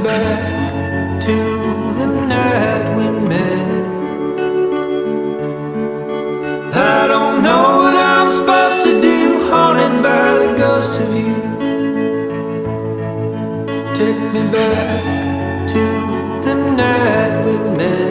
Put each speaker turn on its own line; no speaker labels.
back to the night we met. I don't know what I'm supposed to do, haunted by the ghost of you. Take me back to the night we met.